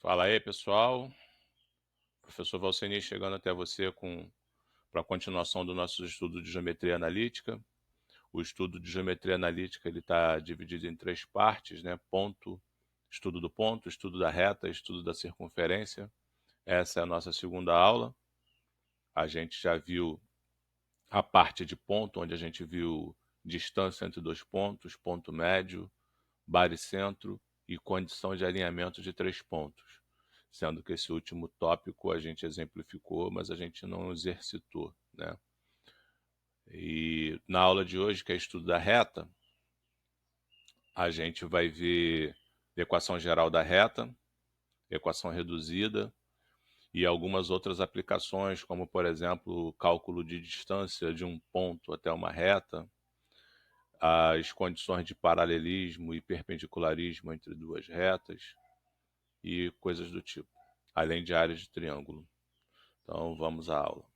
Fala aí, pessoal. Professor Valceni chegando até você para a continuação do nosso estudo de geometria analítica. O estudo de geometria analítica ele está dividido em três partes, né? Ponto, estudo da reta, estudo da circunferência. Essa é a nossa segunda aula. A gente já viu a parte de ponto, onde a gente viu distância entre dois pontos, ponto médio, baricentro e condição de alinhamento de três pontos. Sendo que esse último tópico a gente exemplificou, mas a gente não exercitou, né? E na aula de hoje, que é estudo da reta, a gente vai ver equação geral da reta, equação reduzida e algumas outras aplicações, como por exemplo, o cálculo de distância de um ponto até uma reta, as condições de paralelismo e perpendicularismo entre duas retas e coisas do tipo, além de áreas de triângulo. Então vamos à aula.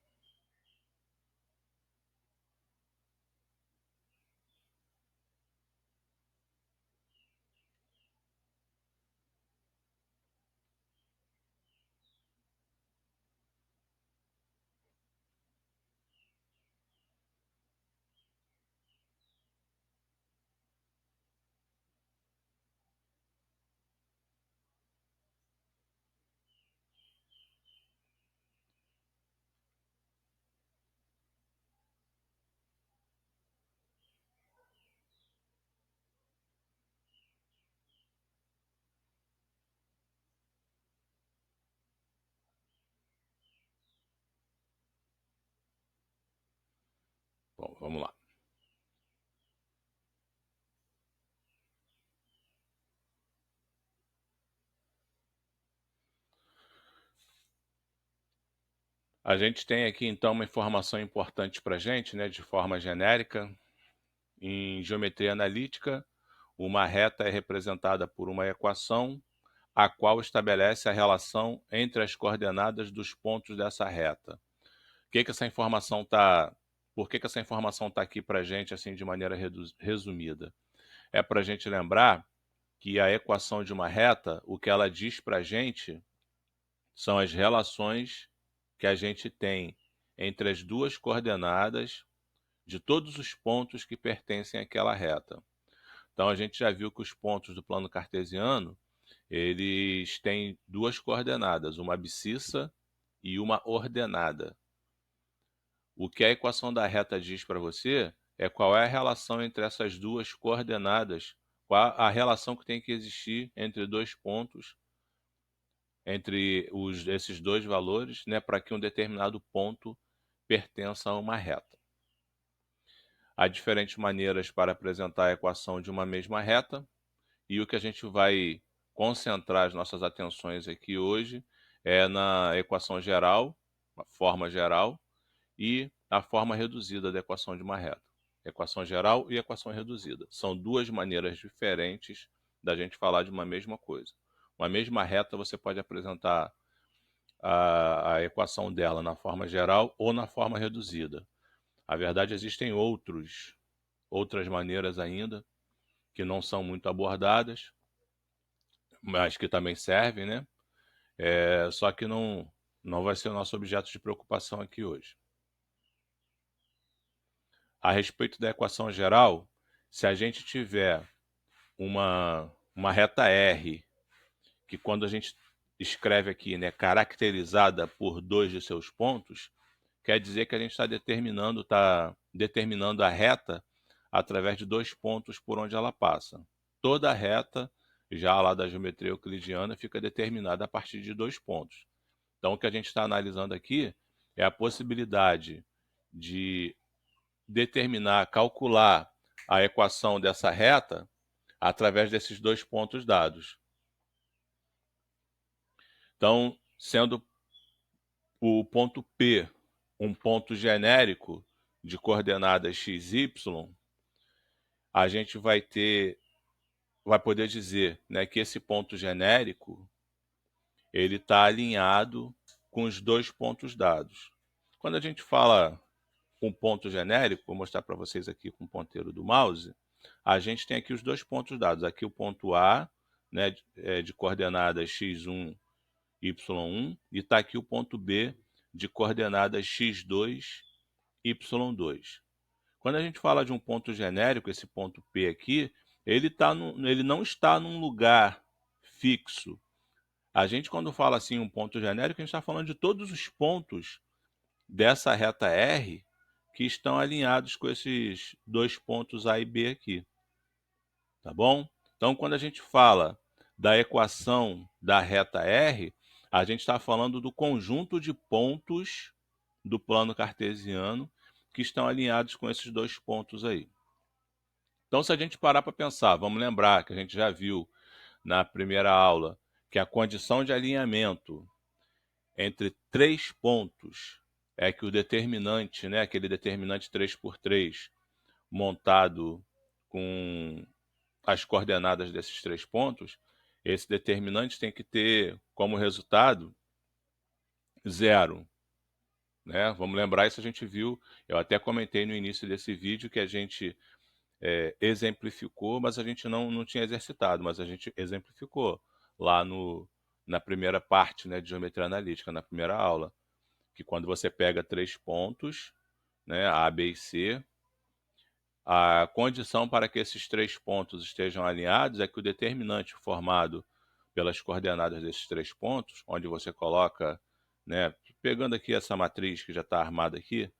Bom, vamos lá. A gente tem aqui então uma informação importante para a gente, né, de forma genérica. Em geometria analítica, uma reta é representada por uma equação, a qual estabelece a relação entre as coordenadas dos pontos dessa reta. Que essa informação tá, por que essa informação está aqui para a gente assim de maneira resumida? É para a gente lembrar que a equação de uma reta, o que ela diz para a gente são as relações que a gente tem entre as duas coordenadas de todos os pontos que pertencem àquela reta. Então a gente já viu que os pontos do plano cartesiano, eles têm duas coordenadas, uma abscissa e uma ordenada. O que a equação da reta diz para você é qual é a relação entre essas duas coordenadas, qual a relação que tem que existir entre dois pontos, entre esses dois valores, né, para que um determinado ponto pertença a uma reta. Há diferentes maneiras para apresentar a equação de uma mesma reta, e o que a gente vai concentrar as nossas atenções aqui hoje é na equação geral, a forma geral, e a forma reduzida da equação de uma reta. Equação geral e equação reduzida. São duas maneiras diferentes da gente falar de uma mesma coisa. Uma mesma reta você pode apresentar a equação dela na forma geral ou na forma reduzida. Na verdade, existem outras maneiras ainda que não são muito abordadas, mas que também servem, né? Só que não vai ser o nosso objeto de preocupação aqui hoje. A respeito da equação geral, se a gente tiver uma reta R, que quando a gente escreve aqui, né, caracterizada por dois de seus pontos, quer dizer que a gente está determinando a reta através de dois pontos por onde ela passa. Toda reta, já lá da geometria euclidiana, fica determinada a partir de dois pontos. Então, o que a gente está analisando aqui é a possibilidade de determinar, calcular a equação dessa reta através desses dois pontos dados. Então, sendo o ponto P um ponto genérico de coordenadas x, y, a gente vai poder dizer, né, que esse ponto genérico ele está alinhado com os dois pontos dados. Quando a gente fala com ponto genérico, vou mostrar para vocês aqui com o ponteiro do mouse, a gente tem aqui os dois pontos dados. Aqui o ponto A, né, de coordenadas x1 y1, e está aqui o ponto B de coordenadas x2, y2. Quando a gente fala de um ponto genérico, esse ponto P aqui, ele não está num lugar fixo. A gente, quando fala assim um ponto genérico, a gente está falando de todos os pontos dessa reta R que estão alinhados com esses dois pontos A e B aqui, tá bom? Então, quando a gente fala da equação da reta R, a gente está falando do conjunto de pontos do plano cartesiano que estão alinhados com esses dois pontos aí. Então, se a gente parar para pensar, vamos lembrar que a gente já viu na primeira aula que a condição de alinhamento entre três pontos é que o determinante, né, aquele determinante 3 por 3 montado com as coordenadas desses três pontos, esse determinante tem que ter como resultado 0. Né? Vamos lembrar, isso a gente viu, eu até comentei no início desse vídeo que a gente exemplificou, mas a gente não tinha exercitado, mas a gente exemplificou lá na primeira parte, né, de geometria analítica, na primeira aula, que quando você pega três pontos, né, A, B e C, a condição para que esses três pontos estejam alinhados é que o determinante formado pelas coordenadas desses três pontos, onde você coloca, né, pegando aqui essa matriz que já está armada aqui,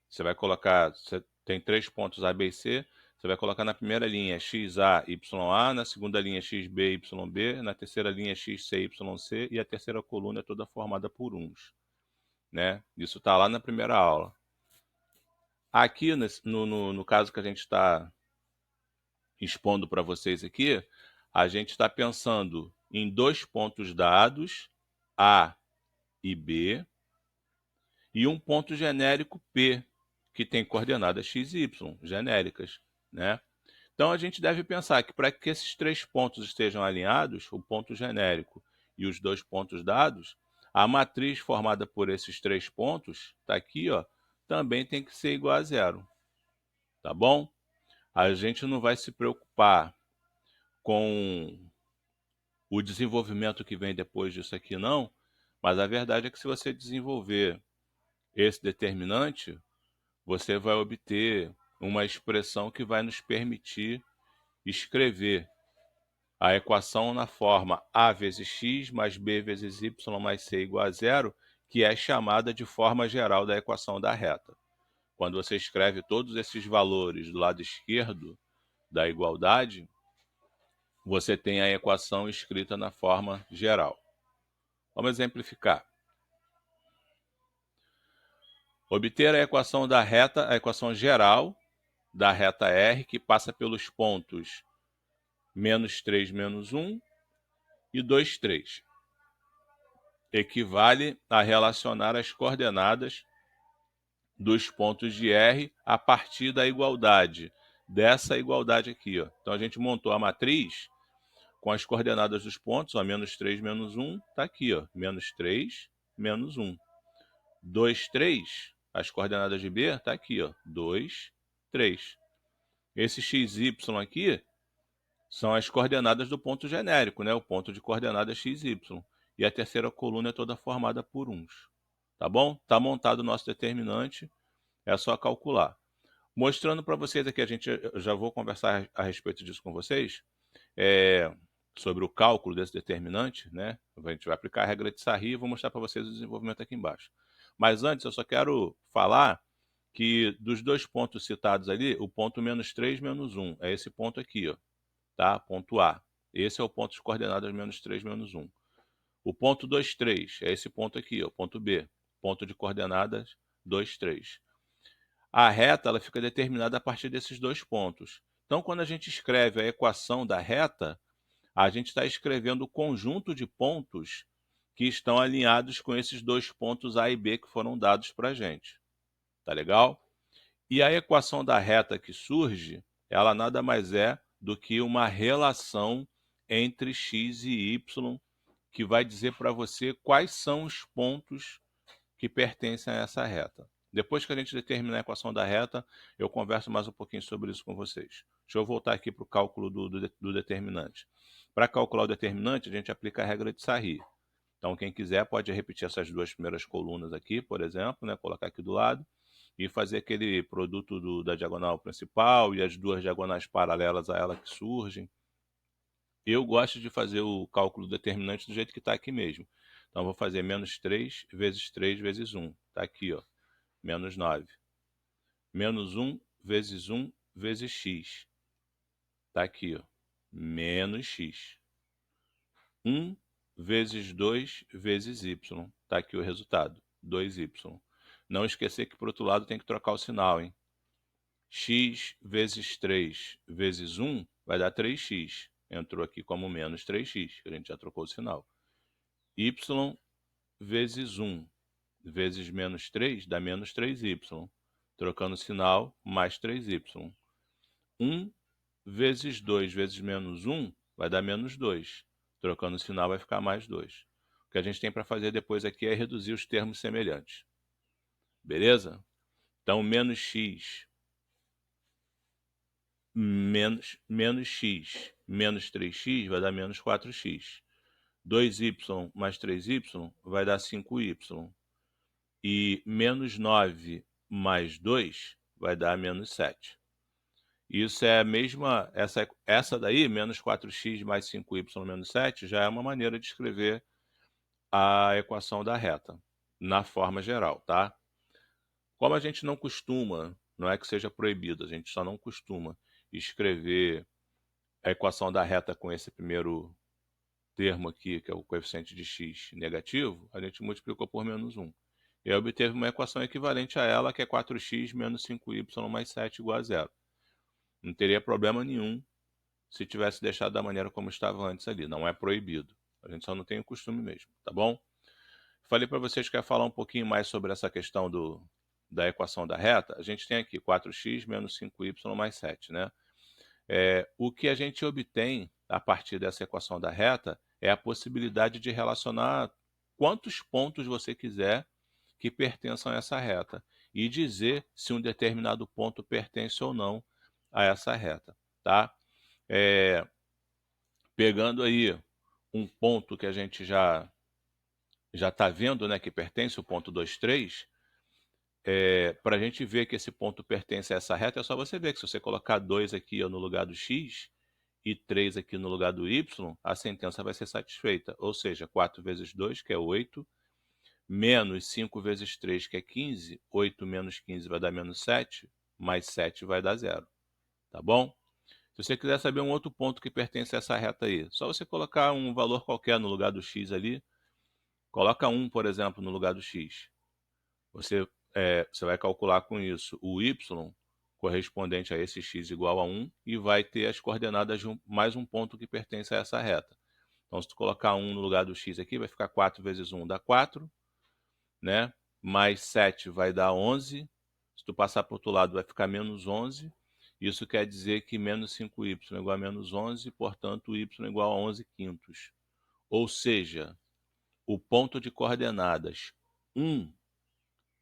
você vai colocar, você tem três pontos A, B e C, você vai colocar na primeira linha XA, YA, na segunda linha XB, YB, na terceira linha XC, YC, e a terceira coluna é toda formada por uns. Né? Isso está lá na primeira aula. Aqui, no caso que a gente está expondo para vocês aqui, a gente está pensando em dois pontos dados, A e B, e um ponto genérico P, que tem coordenadas x e y, genéricas. Né? Então, a gente deve pensar que para que esses três pontos estejam alinhados, o ponto genérico e os dois pontos dados, a matriz formada por esses três pontos, está aqui, ó, também tem que ser igual a 0. Tá bom? A gente não vai se preocupar com o desenvolvimento que vem depois disso aqui, não, mas a verdade é que se você desenvolver esse determinante, você vai obter uma expressão que vai nos permitir escrever a equação na forma A vezes x mais b vezes y mais c igual a 0, que é chamada de forma geral da equação da reta. Quando você escreve todos esses valores do lado esquerdo da igualdade, você tem a equação escrita na forma geral. Vamos exemplificar. Obter a equação da reta, a equação geral da reta R, que passa pelos pontos menos 3, menos 1 e 2, 3. Equivale a relacionar as coordenadas dos pontos de R a partir da igualdade, dessa igualdade aqui. Ó. Então, a gente montou a matriz com as coordenadas dos pontos, ó, menos 3, menos 1, está aqui, ó, menos 3, menos 1. 2, 3, as coordenadas de B, está aqui, ó, 2, 3. Esse XY aqui são as coordenadas do ponto genérico, né? O ponto de coordenadas XY. E a terceira coluna é toda formada por uns. Tá bom? Está montado o nosso determinante, é só calcular. Mostrando para vocês aqui, eu já vou conversar a respeito disso com vocês, sobre o cálculo desse determinante, né? A gente vai aplicar a regra de Sarri e vou mostrar para vocês o desenvolvimento aqui embaixo. Mas antes, eu só quero falar que dos dois pontos citados ali, o ponto menos 3, menos 1, é esse ponto aqui, ó, tá? Ponto A. Esse é o ponto de coordenadas menos 3, menos 1. O ponto 2, 3, é esse ponto aqui, ó, ponto B. Ponto de coordenadas 2, 3. A reta ela fica determinada a partir desses dois pontos. Então, quando a gente escreve a equação da reta, a gente está escrevendo o conjunto de pontos que estão alinhados com esses dois pontos A e B que foram dados para a gente. Tá legal? E a equação da reta que surge, ela nada mais é do que uma relação entre x e y, que vai dizer para você quais são os pontos que pertencem a essa reta. Depois que a gente determinar a equação da reta, eu converso mais um pouquinho sobre isso com vocês. Deixa eu voltar aqui para o cálculo do determinante. Para calcular o determinante, a gente aplica a regra de Sarri. Então, quem quiser pode repetir essas duas primeiras colunas aqui, por exemplo, né, colocar aqui do lado, e fazer aquele produto da diagonal principal e as duas diagonais paralelas a ela que surgem. Eu gosto de fazer o cálculo determinante do jeito que está aqui mesmo. Então, vou fazer menos 3 vezes 3 vezes 1. Está aqui, ó, menos 9. Menos 1 vezes 1 vezes x. Está aqui, ó, menos x. 1 vezes 2 vezes y. Está aqui o resultado, 2y. Não esquecer que, por outro lado, tem que trocar o sinal, hein? X vezes 3 vezes 1 vai dar 3x. Entrou aqui como menos 3x, que a gente já trocou o sinal. Y vezes 1 vezes menos 3 dá menos 3y. Trocando o sinal, mais 3y. 1 vezes 2 vezes menos 1 vai dar menos 2. Trocando o sinal, vai ficar mais 2. O que a gente tem para fazer depois aqui é reduzir os termos semelhantes. Beleza? Então, menos x menos x menos 3x vai dar menos 4x. 2y mais 3y vai dar 5y. E menos 9 mais 2 vai dar menos 7. Isso é a mesma, essa daí, menos 4x mais 5y menos 7, já é uma maneira de escrever a equação da reta, na forma geral, tá? Como a gente não costuma, não é que seja proibido, a gente só não costuma escrever a equação da reta com esse primeiro termo aqui, que é o coeficiente de x negativo, a gente multiplicou por menos 1. E aí obteve uma equação equivalente a ela, que é 4x menos 5y mais 7 igual a 0. Não teria problema nenhum se tivesse deixado da maneira como estava antes ali. Não é proibido. A gente só não tem o costume mesmo, tá bom? Falei para vocês que ia falar um pouquinho mais sobre essa questão da equação da reta. A gente tem aqui 4x menos 5y mais 7, né? O que a gente obtém a partir dessa equação da reta é a possibilidade de relacionar quantos pontos você quiser que pertençam a essa reta e dizer se um determinado ponto pertence ou não a essa reta, tá? Pegando aí um ponto que a gente já está vendo, né, que pertence, o ponto 2, 3, para a gente ver que esse ponto pertence a essa reta, é só você ver que se você colocar 2 aqui ó, no lugar do x e 3 aqui no lugar do y, a sentença vai ser satisfeita. Ou seja, 4 vezes 2, que é 8, menos 5 vezes 3, que é 15, 8 menos 15 vai dar menos 7, mais 7 vai dar 0. Tá bom? Se você quiser saber um outro ponto que pertence a essa reta aí, só você colocar um valor qualquer no lugar do x ali, coloca 1, por exemplo, no lugar do x. Você vai calcular com isso o y correspondente a esse x igual a 1 e vai ter as coordenadas de mais um ponto que pertence a essa reta. Então, se tu colocar 1 no lugar do x aqui, vai ficar 4 vezes 1 dá 4, né? Mais 7 vai dar 11. Se tu passar para o outro lado, vai ficar menos 11. Isso quer dizer que menos 5y é igual a menos 11, portanto, y é igual a 11 quintos. Ou seja, o ponto de coordenadas 1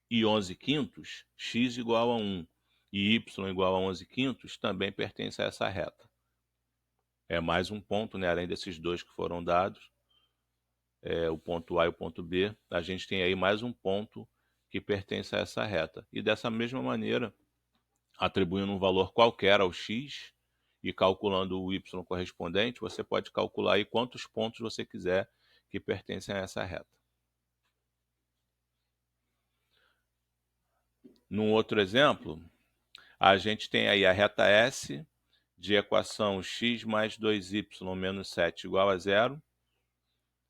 e 11 quintos, x igual a 1 e y igual a 11 quintos, também pertence a essa reta. É mais um ponto, né, além desses dois que foram dados, o ponto A e o ponto B, a gente tem aí mais um ponto que pertence a essa reta. E dessa mesma maneira, atribuindo um valor qualquer ao x e calculando o y correspondente, você pode calcular aí quantos pontos você quiser que pertencem a essa reta. Num outro exemplo, a gente tem aí a reta S de equação x mais 2y menos 7 igual a 0.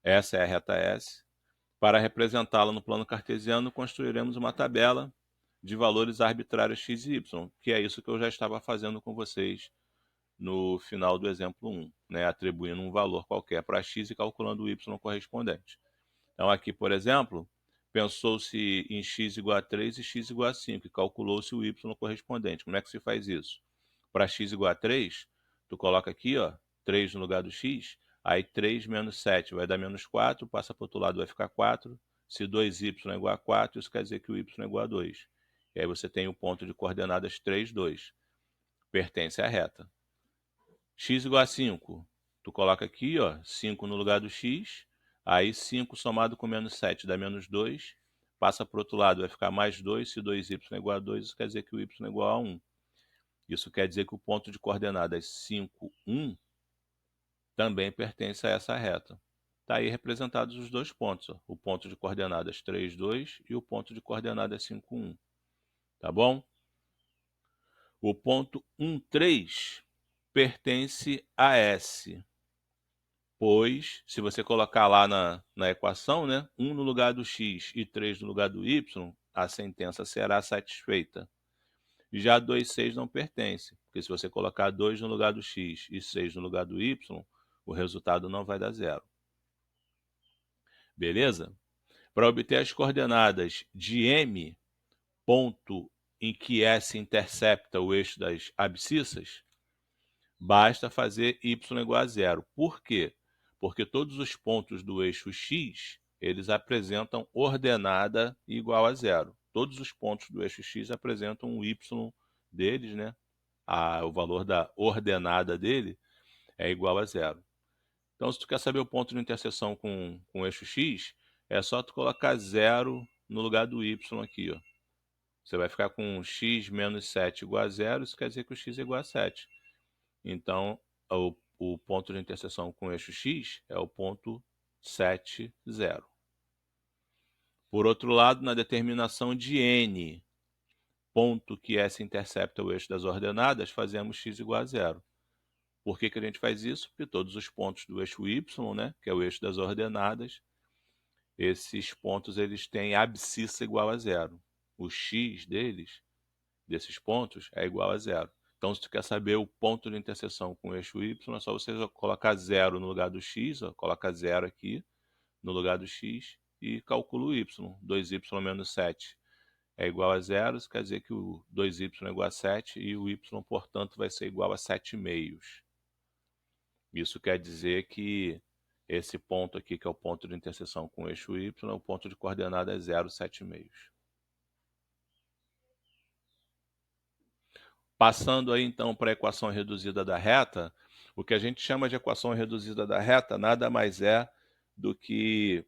Essa é a reta S. Para representá-la no plano cartesiano, construiremos uma tabela de valores arbitrários x e y, que é isso que eu já estava fazendo com vocês no final do exemplo 1, né? Atribuindo um valor qualquer para x e calculando o y correspondente. Então aqui, por exemplo, pensou-se em x igual a 3 e x igual a 5, e calculou-se o y correspondente. Como é que se faz isso? Para x igual a 3, tu coloca aqui, ó, 3 no lugar do x, aí 3 menos 7 vai dar menos 4, passa para o outro lado vai ficar 4. Se 2y é igual a 4, isso quer dizer que o y é igual a 2. E aí você tem o ponto de coordenadas 3, 2. Pertence à reta. X igual a 5. Tu coloca aqui, ó, 5 no lugar do x. Aí 5 somado com menos 7 dá menos 2. Passa para o outro lado, vai ficar mais 2. Se 2y é igual a 2, isso quer dizer que o y é igual a 1. Isso quer dizer que o ponto de coordenadas 5, 1 também pertence a essa reta. Está aí representados os dois pontos, ó, o ponto de coordenadas 3, 2 e o ponto de coordenadas 5, 1. Tá bom? O ponto 1, 3 pertence a S, pois, se você colocar lá na equação, né, 1 no lugar do x e 3 no lugar do y, a sentença será satisfeita. Já 2, 6 não pertence, porque se você colocar 2 no lugar do x e 6 no lugar do y, o resultado não vai dar zero. Beleza? Para obter as coordenadas de M, ponto em que S intercepta o eixo das abscissas, basta fazer y igual a zero. Por quê? Porque todos os pontos do eixo x, eles apresentam ordenada igual a zero. Todos os pontos do eixo x apresentam o y deles, né? O valor da ordenada dele é igual a zero. Então, se tu quer saber o ponto de interseção com o eixo x, é só tu colocar zero no lugar do y aqui, ó. Você vai ficar com x menos 7 igual a zero, isso quer dizer que o x é igual a 7. Então, o ponto de interseção com o eixo x é o ponto 7, 0. Por outro lado, na determinação de n, ponto que S intercepta o eixo das ordenadas, fazemos x igual a 0. Por que a gente faz isso? Porque todos os pontos do eixo y, né, que é o eixo das ordenadas, esses pontos eles têm abscissa igual a 0. O x deles, desses pontos, é igual a 0. Então, se tu quer saber o ponto de interseção com o eixo y, é só você colocar 0 no lugar do x, ó, coloca 0 aqui no lugar do x e calcula o y. 2y menos 7 é igual a 0, isso quer dizer que o 2y é igual a 7 e o y, portanto, vai ser igual a 7 meios. Isso quer dizer que esse ponto aqui, que é o ponto de interseção com o eixo y, o ponto de coordenada é 0, 7 meios. Passando aí então para a equação reduzida da reta, o que a gente chama de equação reduzida da reta nada mais é do que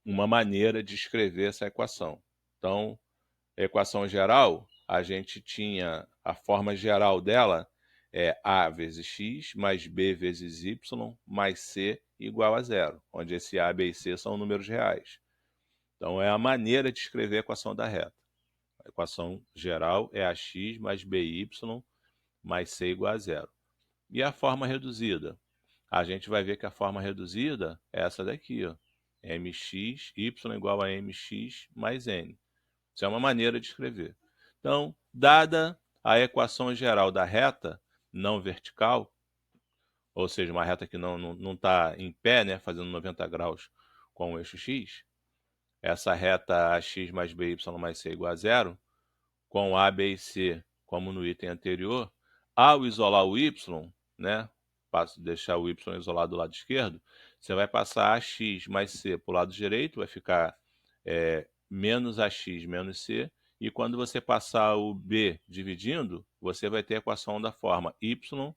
uma maneira de escrever essa equação. Então, a equação geral, a gente tinha a forma geral dela é a vezes x mais b vezes y mais c igual a zero, onde esse a, b e c são números reais. Então, é a maneira de escrever a equação da reta. A equação geral é ax mais by mais c igual a zero. E a forma reduzida? A gente vai ver que a forma reduzida é essa daqui, ó, mx, y igual a mx mais n. Isso é uma maneira de escrever. Então, dada a equação geral da reta não vertical, ou seja, uma reta que não está em pé, né, fazendo 90 graus com o eixo x, essa reta ax mais by mais c igual a zero, com a, b e c, como no item anterior, ao isolar o y, né, deixar o y isolado do lado esquerdo, você vai passar ax mais c para o lado direito, vai ficar menos ax menos c, e quando você passar o b dividindo, você vai ter a equação da forma y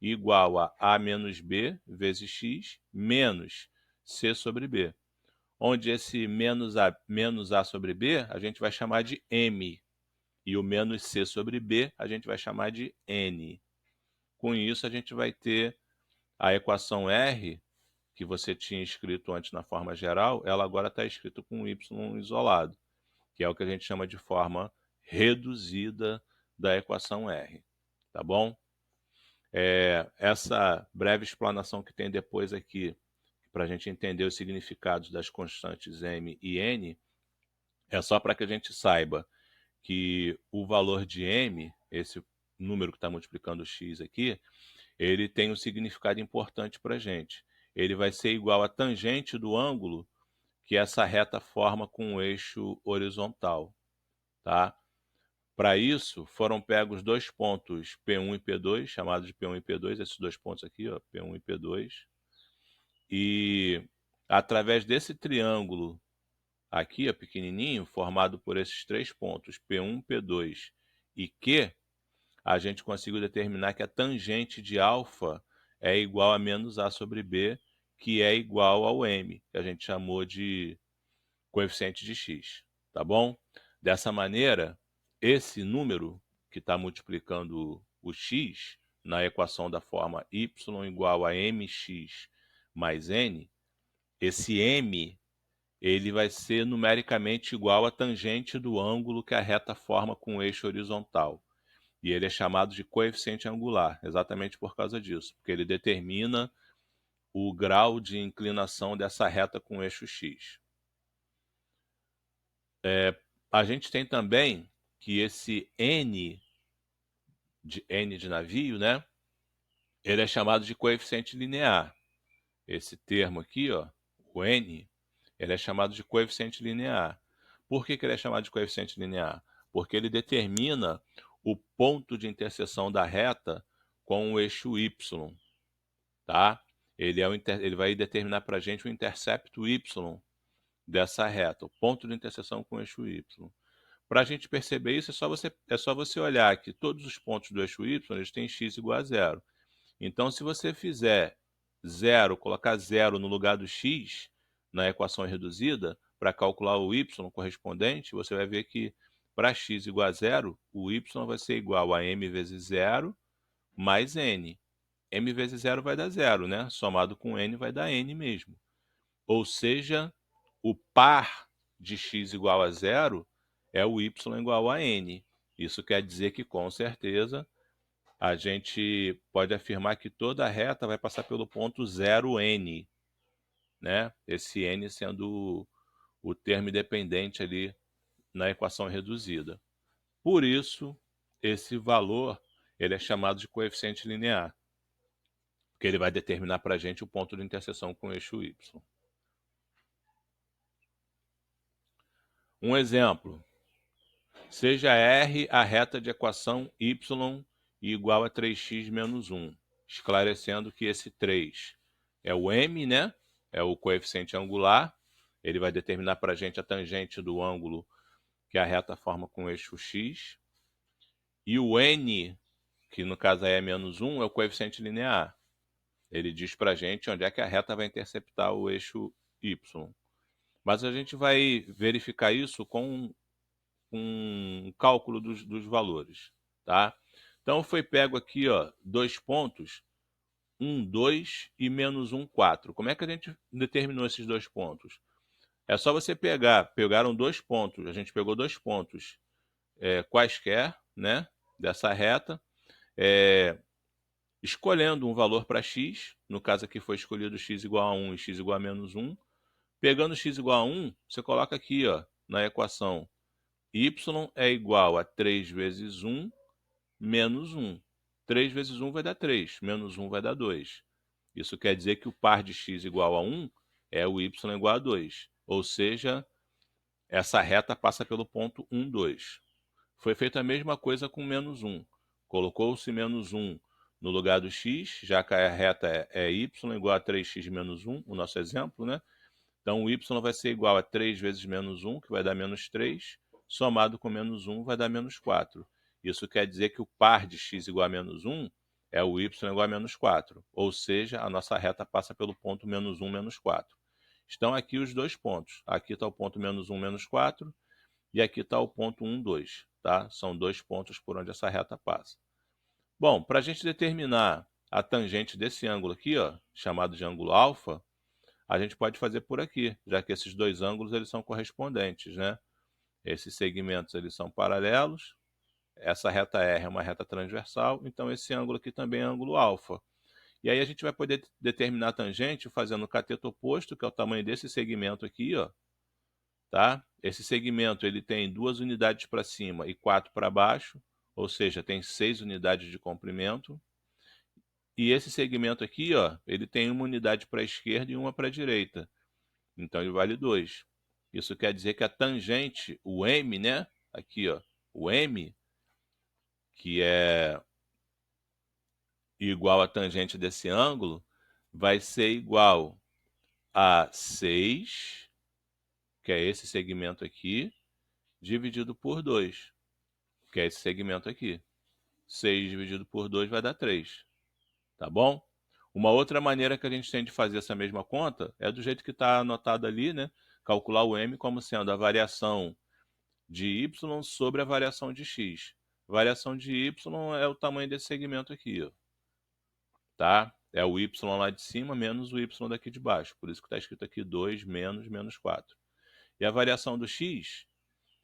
igual a menos b vezes x menos c sobre b. Onde esse menos a sobre b a gente vai chamar de m, e o menos c sobre b a gente vai chamar de n. Com isso, a gente vai ter a equação R, que você tinha escrito antes na forma geral, ela agora está escrita com y isolado, que é o que a gente chama de forma reduzida da equação R. Tá bom? Essa breve explanação que tem depois aqui, para a gente entender os significados das constantes m e n, é só para que a gente saiba que o valor de m, esse número que está multiplicando o x aqui, ele tem um significado importante para a gente. Ele vai ser igual à tangente do ângulo que essa reta forma com o eixo horizontal. Tá? Para isso, foram pegos dois pontos P1 e P2, chamados de P1 e P2, esses dois pontos aqui, ó, P1 e P2, e através desse triângulo aqui, ó, pequenininho, formado por esses três pontos, P1, P2 e Q, a gente conseguiu determinar que a tangente de alfa é igual a menos A sobre B, que é igual ao M, que a gente chamou de coeficiente de x, tá bom? Dessa maneira, esse número que está multiplicando o x na equação da forma y igual a mx mais n, esse m ele vai ser numericamente igual à tangente do ângulo que a reta forma com o eixo horizontal. E ele é chamado de coeficiente angular, exatamente por causa disso, porque ele determina o grau de inclinação dessa reta com o eixo x. A gente tem também que esse n de navio, né? Ele é chamado de coeficiente linear. Esse termo aqui, ó, o n, ele é chamado de coeficiente linear. Por que ele é chamado de coeficiente linear? Porque ele determina o ponto de interseção da reta com o eixo y, tá? Ele vai determinar para a gente o intercepto y dessa reta, o ponto de interseção com o eixo y. Para a gente perceber isso, é só você olhar que todos os pontos do eixo y eles têm x igual a zero. Então, se você fizer zero, colocar zero no lugar do x na equação reduzida, para calcular o y correspondente, você vai ver que para x igual a zero, o y vai ser igual a m vezes zero mais n. M vezes zero vai dar zero, né? Somado com n vai dar n mesmo. Ou seja, o par de x igual a zero é o y igual a n. Isso quer dizer que, com certeza, a gente pode afirmar que toda a reta vai passar pelo ponto 0n, né? Esse n sendo o termo independente ali na equação reduzida. Por isso, esse valor ele é chamado de coeficiente linear, porque ele vai determinar para a gente o ponto de interseção com o eixo y. Um exemplo. Seja R a reta de equação y igual a 3x menos 1, esclarecendo que esse 3 é o m, né? É o coeficiente angular, ele vai determinar para a gente a tangente do ângulo que a reta forma com o eixo x, e o n, que no caso é menos 1, é o coeficiente linear. Ele diz para a gente onde é que a reta vai interceptar o eixo y. Mas a gente vai verificar isso com um cálculo dos valores, tá? Então foi pego aqui, ó, dois pontos, 1, 2 e menos 1, 4. Como é que a gente determinou esses dois pontos? É só você pegaram dois pontos, a gente pegou dois pontos quaisquer, né, dessa reta, escolhendo um valor para x, no caso aqui foi escolhido x igual a 1 e x igual a menos 1. Pegando x igual a 1, você coloca aqui, ó, na equação y é igual a 3 vezes 1 menos 1. 3 vezes 1 vai dar 3, menos 1 vai dar 2. Isso quer dizer que o par de x igual a 1 é o y igual a 2. Ou seja, essa reta passa pelo ponto 1, 2. Foi feita a mesma coisa com menos 1. Colocou-se menos 1 no lugar do x, já que a reta é y igual a 3x menos 1, o nosso exemplo, né? Então, o y vai ser igual a 3 vezes menos 1, que vai dar menos 3, somado com menos 1 vai dar menos 4. Isso quer dizer que o par de x igual a menos 1 é o y igual a menos 4, ou seja, a nossa reta passa pelo ponto menos 1, menos 4. Estão aqui os dois pontos. Aqui está o ponto menos 1, menos 4, e aqui está o ponto 1, 2. Tá? São dois pontos por onde essa reta passa. Bom, para a gente determinar a tangente desse ângulo aqui, ó, chamado de ângulo alfa, a gente pode fazer por aqui, já que esses dois ângulos eles são correspondentes, né? Esses segmentos eles são paralelos, essa reta R é uma reta transversal, então esse ângulo aqui também é ângulo alfa. E aí a gente vai poder determinar a tangente fazendo o cateto oposto, que é o tamanho desse segmento aqui, ó, tá? Esse segmento ele tem 2 unidades para cima e 4 para baixo, ou seja, tem 6 unidades de comprimento. E esse segmento aqui, ó, ele tem uma unidade para a esquerda e uma para a direita. Então ele vale 2. Isso quer dizer que a tangente, o M, né? Aqui, ó, o M, que é igual à tangente desse ângulo, vai ser igual a 6 que é esse segmento aqui, dividido por 2, que é esse segmento aqui. 6 dividido por 2 vai dar 3, tá bom? Uma outra maneira que a gente tem de fazer essa mesma conta é do jeito que está anotado ali, né? Calcular o m como sendo a variação de y sobre a variação de x. Variação de y é o tamanho desse segmento aqui, ó, tá? É o y lá de cima menos o y daqui de baixo. Por isso que está escrito aqui 2 menos 4. E a variação do x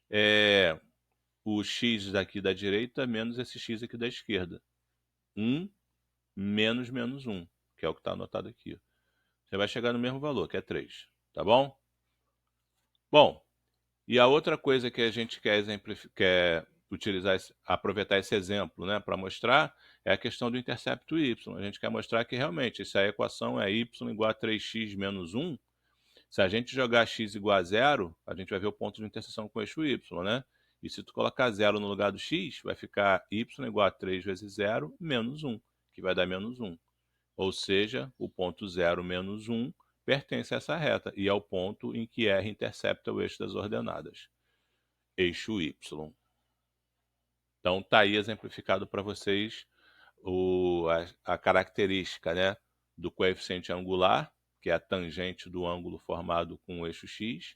é o x daqui da direita menos esse x aqui da esquerda. 1 menos 1, que é o que está anotado aqui. Você vai chegar no mesmo valor, que é 3. Tá bom? Bom, e a outra coisa que a gente quer utilizar, aproveitar esse exemplo, né, para mostrar, é a questão do intercepto y. A gente quer mostrar que realmente, se a equação é y igual a 3x menos 1, se a gente jogar x igual a 0, a gente vai ver o ponto de interseção com o eixo y, né? E se tu colocar 0 no lugar do x, vai ficar y igual a 3 vezes 0 menos 1, que vai dar menos 1. Ou seja, o ponto 0 menos 1 pertence a essa reta e é o ponto em que R intercepta o eixo das ordenadas, eixo y. Então está aí exemplificado para vocês a característica, né, do coeficiente angular, que é a tangente do ângulo formado com o eixo x,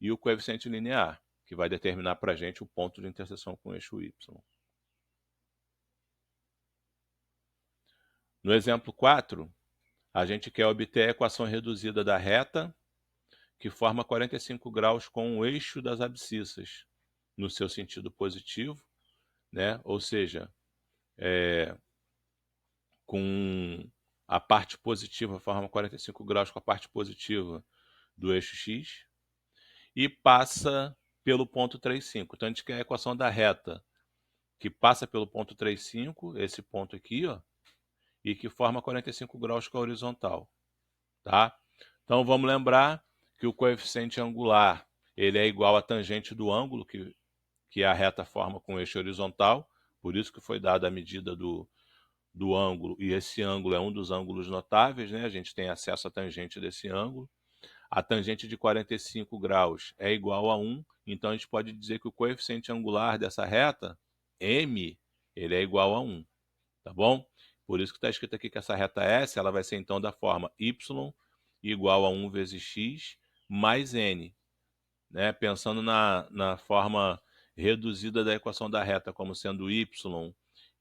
e o coeficiente linear, que vai determinar para a gente o ponto de interseção com o eixo y. No exemplo 4, a gente quer obter a equação reduzida da reta, que forma 45 graus com o eixo das abscissas, no seu sentido positivo, né? Ou seja, com a parte positiva, forma 45 graus com a parte positiva do eixo x, e passa pelo ponto 3,5. Então, a gente quer a equação da reta, que passa pelo ponto 3,5, esse ponto aqui, ó, e que forma 45 graus com a horizontal. Tá? Então, vamos lembrar que o coeficiente angular ele é igual à tangente do ângulo que a reta forma com o eixo horizontal, por isso que foi dada a medida do ângulo, e esse ângulo é um dos ângulos notáveis, né? A gente tem acesso à tangente desse ângulo. A tangente de 45 graus é igual a 1, então a gente pode dizer que o coeficiente angular dessa reta, m, ele é igual a 1, tá bom? Por isso que está escrito aqui que essa reta S ela vai ser então da forma y igual a 1 vezes x mais n, né? Pensando na forma reduzida da equação da reta como sendo y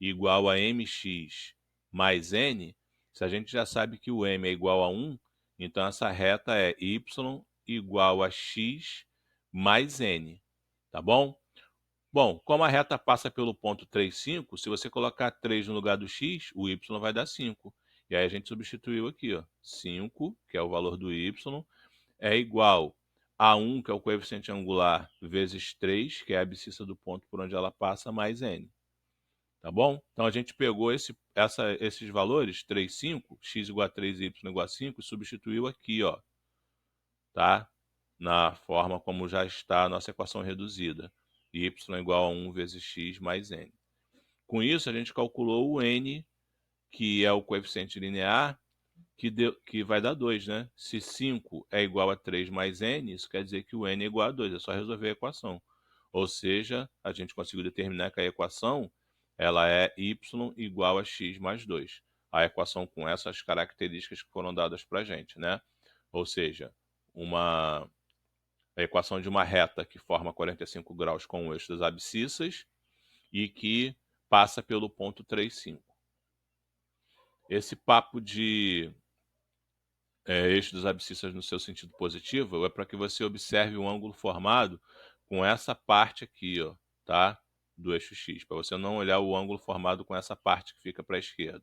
igual a mx mais n, se a gente já sabe que o m é igual a 1, então essa reta é y igual a x mais n, tá bom? Bom, como a reta passa pelo ponto 3,5, se você colocar 3 no lugar do x, o y vai dar 5. E aí a gente substituiu aqui, ó, 5, que é o valor do y, é igual a 1, que é o coeficiente angular, vezes 3, que é a abscissa do ponto por onde ela passa, mais n. Tá bom? Então a gente pegou esses valores, 3, 5, x igual a 3 e y igual a 5, e substituiu aqui, ó, tá? Na forma como já está a nossa equação reduzida. Y igual a 1 vezes x mais n. Com isso, a gente calculou o n, que é o coeficiente linear, que vai dar 2, né? Se 5 é igual a 3 mais n, isso quer dizer que o n é igual a 2, é só resolver a equação. Ou seja, a gente conseguiu determinar que a equação ela é y igual a x mais 2. A equação com essas características que foram dadas para a gente, né? Ou seja, a equação de uma reta que forma 45 graus com o eixo das abscissas e que passa pelo ponto 3,5. Esse papo de eixo das abscissas no seu sentido positivo é para que você observe o ângulo formado com essa parte aqui, ó, tá? Do eixo x, para você não olhar o ângulo formado com essa parte que fica para a esquerda,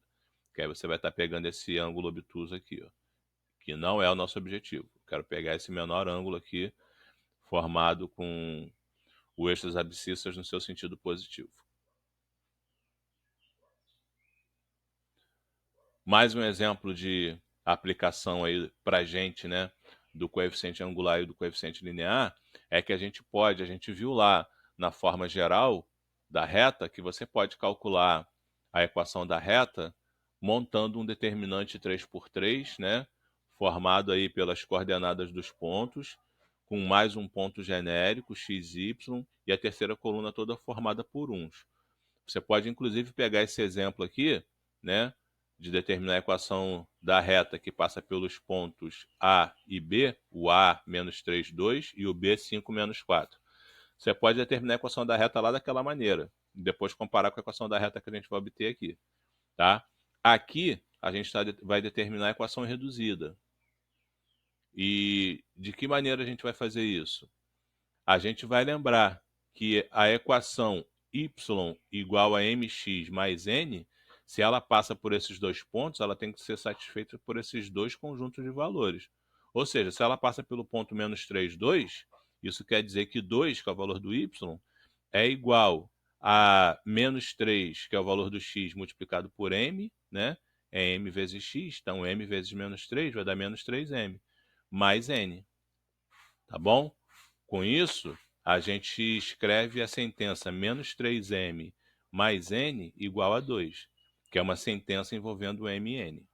que aí você vai estar pegando esse ângulo obtuso aqui, ó, que não é o nosso objetivo. Quero pegar esse menor ângulo aqui formado com o eixo das abscissas no seu sentido positivo. Mais um exemplo de aplicação aí para a gente, né, do coeficiente angular e do coeficiente linear, é que a gente viu lá na forma geral da reta que você pode calcular a equação da reta montando um determinante 3 por 3, né, formado aí pelas coordenadas dos pontos, com mais um ponto genérico, x, y, e a terceira coluna toda formada por uns. Você pode, inclusive, pegar esse exemplo aqui, né, de determinar a equação da reta que passa pelos pontos A e B, o A menos 3, 2 e o B 5 menos 4. Você pode determinar a equação da reta lá daquela maneira, depois comparar com a equação da reta que a gente vai obter aqui. Tá? Aqui, a gente vai determinar a equação reduzida. E de que maneira a gente vai fazer isso? A gente vai lembrar que a equação y igual a mx mais n, se ela passa por esses dois pontos, ela tem que ser satisfeita por esses dois conjuntos de valores. Ou seja, se ela passa pelo ponto menos 3, 2, isso quer dizer que 2, que é o valor do y, é igual a menos 3, que é o valor do x, multiplicado por m, né? É m vezes x, então m vezes menos 3 vai dar menos 3m, mais n. Tá bom? Com isso, a gente escreve a sentença menos 3m mais n igual a 2, que é uma sentença envolvendo m e n.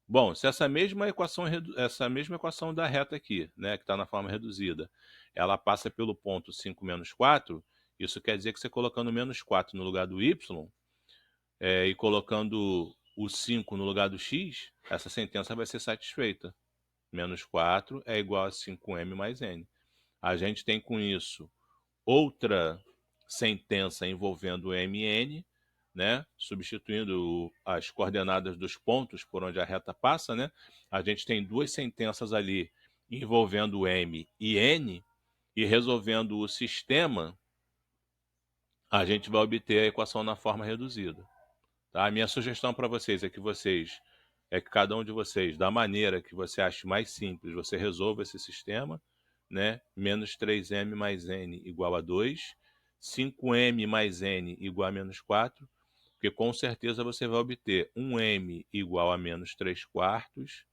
Bom, se essa mesma equação da reta aqui, né, que está na forma reduzida, ela passa pelo ponto 5 menos 4, isso quer dizer que você colocando menos 4 no lugar do y e colocando o 5 no lugar do x, essa sentença vai ser satisfeita. Menos 4 é igual a 5m mais n. A gente tem com isso outra sentença envolvendo mn, né? Substituindo as coordenadas dos pontos por onde a reta passa, né? A gente tem duas sentenças ali envolvendo m e n, e resolvendo o sistema, a gente vai obter a equação na forma reduzida. Tá? A minha sugestão para vocês é que cada um de vocês, da maneira que você ache mais simples, você resolva esse sistema, né? Menos 3m mais n igual a 2, 5m mais n igual a menos 4, porque com certeza você vai obter 1m igual a menos 3 quartos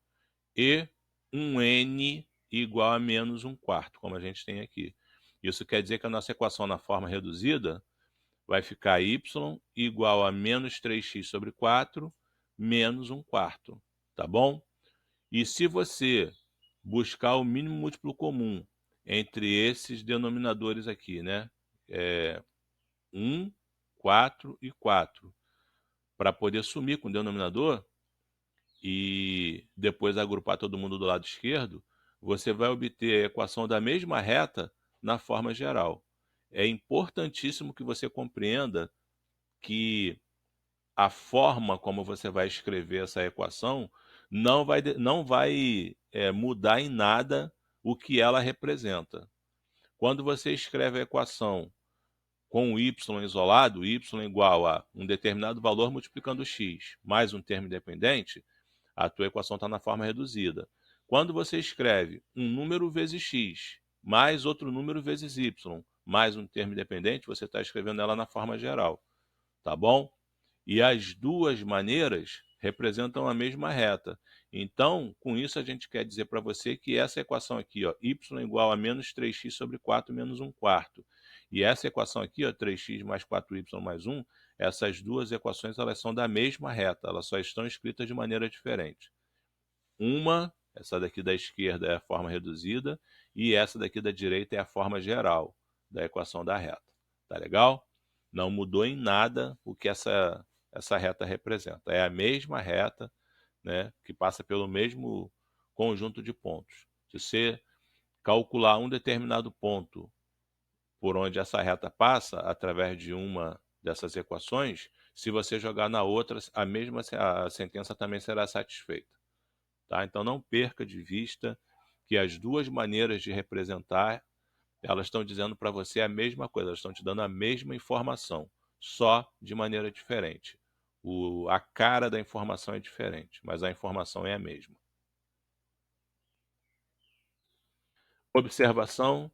e 1n igual a menos 1 quarto, como a gente tem aqui. Isso quer dizer que a nossa equação na forma reduzida vai ficar y igual a menos 3x sobre 4 menos 1 quarto, tá bom? E se você buscar o mínimo múltiplo comum entre esses denominadores aqui, né? 1, 4 e 4, para poder sumir com o denominador e depois agrupar todo mundo do lado esquerdo, você vai obter a equação da mesma reta na forma geral. É importantíssimo que você compreenda que a forma como você vai escrever essa equação não vai mudar em nada o que ela representa. Quando você escreve a equação com o y isolado, y igual a um determinado valor multiplicando x, mais um termo independente, a tua equação está na forma reduzida. Quando você escreve um número vezes x, mais outro número vezes y, mais um termo independente, você está escrevendo ela na forma geral. Tá bom? E as duas maneiras representam a mesma reta. Então, com isso, a gente quer dizer para você que essa equação aqui, ó, y igual a menos 3x sobre 4 menos 1 quarto, e essa equação aqui, ó, 3x mais 4y mais 1, essas duas equações elas são da mesma reta, elas só estão escritas de maneira diferente. Uma, essa daqui da esquerda é a forma reduzida, e essa daqui da direita é a forma geral da equação da reta. Tá legal? Não mudou em nada o que essa reta representa. É a mesma reta, né, que passa pelo mesmo conjunto de pontos. Se você calcular um determinado ponto por onde essa reta passa, através de uma dessas equações, se você jogar na outra, a sentença também será satisfeita. Tá? Então não perca de vista que as duas maneiras de representar, elas estão dizendo para você a mesma coisa, elas estão te dando a mesma informação, só de maneira diferente. A cara da informação é diferente, mas a informação é a mesma. Observação: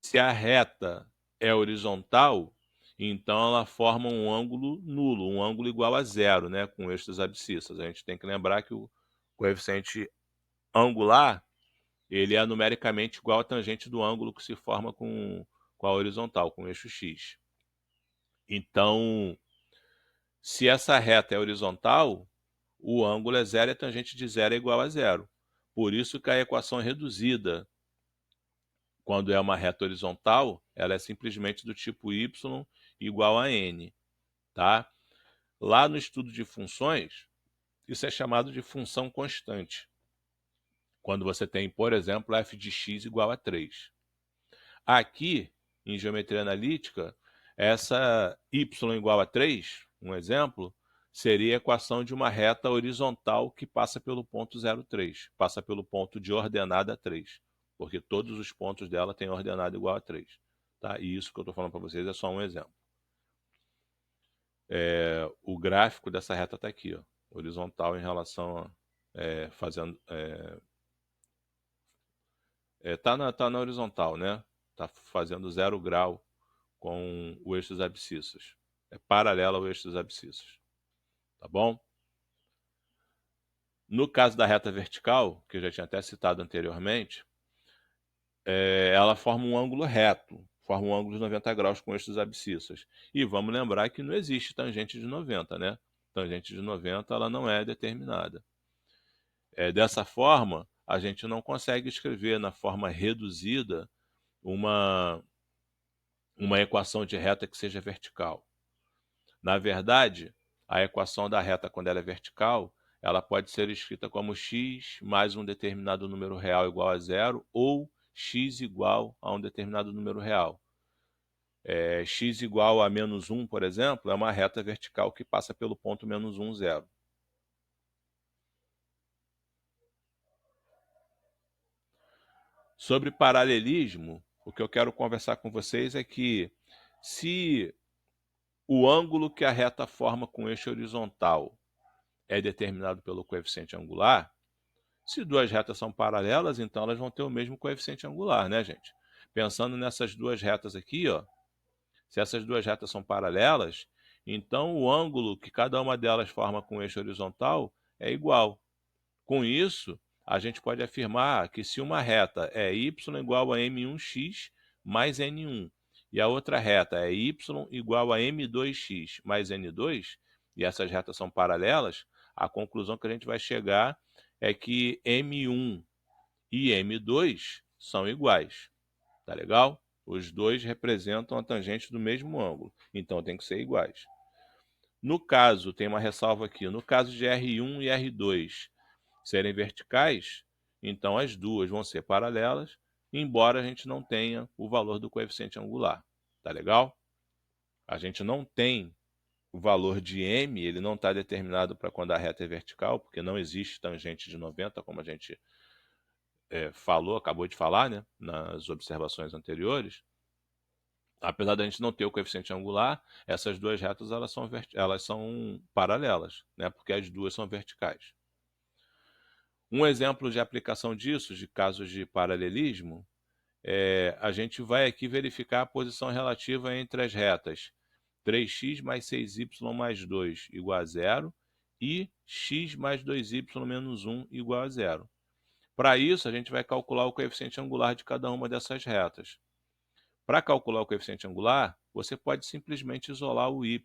se a reta é horizontal, então ela forma um ângulo nulo, um ângulo igual a zero, né, com eixos abscissas. A gente tem que lembrar que o coeficiente angular ele é numericamente igual à tangente do ângulo que se forma com a horizontal, com o eixo x. Então, se essa reta é horizontal, o ângulo é zero e a tangente de zero é igual a zero. Por isso que a equação reduzida Quando é uma reta horizontal, ela é simplesmente do tipo y igual a n, tá? Lá no estudo de funções, isso é chamado de função constante. Quando você tem, por exemplo, f de x igual a 3. Aqui, em geometria analítica, essa y igual a 3, um exemplo, seria a equação de uma reta horizontal que passa pelo ponto 0,3, passa pelo ponto de ordenada 3, porque todos os pontos dela têm ordenada igual a 3. Tá? E isso que eu estou falando para vocês é só um exemplo. O gráfico dessa reta está aqui, ó, horizontal em relação a fazendo. Tá na horizontal, né? Tá fazendo 0 grau com o eixo dos abscissas. É paralela ao eixo dos abscissas. Tá bom? No caso da reta vertical, que eu já tinha até citado anteriormente, ela forma um ângulo reto, forma um ângulo de 90 graus com o eixo dos abscissas. E vamos lembrar que não existe tangente de 90, né? Tangente de 90 ela não é determinada. Dessa forma, a gente não consegue escrever na forma reduzida uma equação de reta que seja vertical. Na verdade, a equação da reta, quando ela é vertical, ela pode ser escrita como x mais um determinado número real igual a zero, ou x igual a um determinado número real. X igual a menos 1, por exemplo, é uma reta vertical que passa pelo ponto menos 1, 0. Sobre paralelismo, o que eu quero conversar com vocês é que se o ângulo que a reta forma com o eixo horizontal é determinado pelo coeficiente angular, se duas retas são paralelas, então elas vão ter o mesmo coeficiente angular, né, gente? Pensando nessas duas retas aqui, ó, se essas duas retas são paralelas, então o ângulo que cada uma delas forma com o eixo horizontal é igual. Com isso, a gente pode afirmar que se uma reta é y igual a m1x mais n1, e a outra reta é y igual a m2x mais n2, e essas retas são paralelas, a conclusão que a gente vai chegar é que m1 e m2 são iguais. Tá legal? Os dois representam a tangente do mesmo ângulo, então tem que ser iguais. No caso, tem uma ressalva aqui, no caso de R1 e R2 serem verticais, então as duas vão ser paralelas, embora a gente não tenha o valor do coeficiente angular. Tá legal? A gente não tem o valor de m, ele não está determinado para quando a reta é vertical, porque não existe tangente de 90, como a gente acabou de falar, né, nas observações anteriores. Apesar da gente não ter o coeficiente angular, essas duas retas elas são paralelas, né, porque as duas são verticais. Um exemplo de aplicação disso, de casos de paralelismo, a gente vai aqui verificar a posição relativa entre as retas 3x mais 6y mais 2 igual a 0 e x mais 2y menos 1 igual a 0. Para isso, a gente vai calcular o coeficiente angular de cada uma dessas retas. Para calcular o coeficiente angular, você pode simplesmente isolar o y,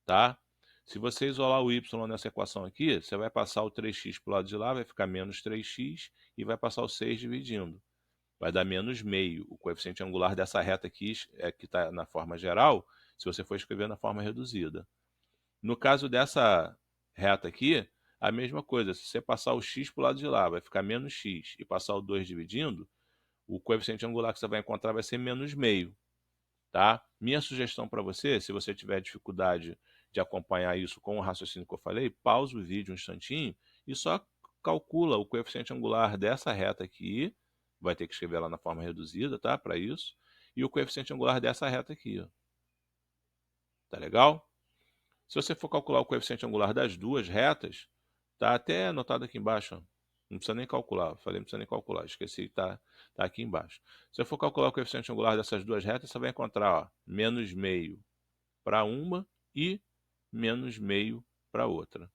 tá? Se você isolar o y nessa equação aqui, você vai passar o 3x para o lado de lá, vai ficar menos 3x, e vai passar o 6 dividindo. Vai dar menos meio. O coeficiente angular dessa reta aqui, que está na forma geral, se você for escrever na forma reduzida. No caso dessa reta aqui, a mesma coisa. Se você passar o x para o lado de lá, vai ficar menos x, e passar o 2 dividindo, o coeficiente angular que você vai encontrar vai ser menos meio. Tá? Minha sugestão para você, se você tiver dificuldade de acompanhar isso com o raciocínio que eu falei, pausa o vídeo um instantinho e só calcula o coeficiente angular dessa reta aqui, vai ter que escrever lá na forma reduzida, tá? Para isso, e o coeficiente angular dessa reta aqui, ó. Tá legal? Se você for calcular o coeficiente angular das duas retas, tá até anotado aqui embaixo, ó. Não precisa nem calcular, falei não precisa nem calcular, esqueci, tá aqui embaixo. Se eu for calcular o coeficiente angular dessas duas retas, você vai encontrar, ó, menos meio para uma e menos meio para outra.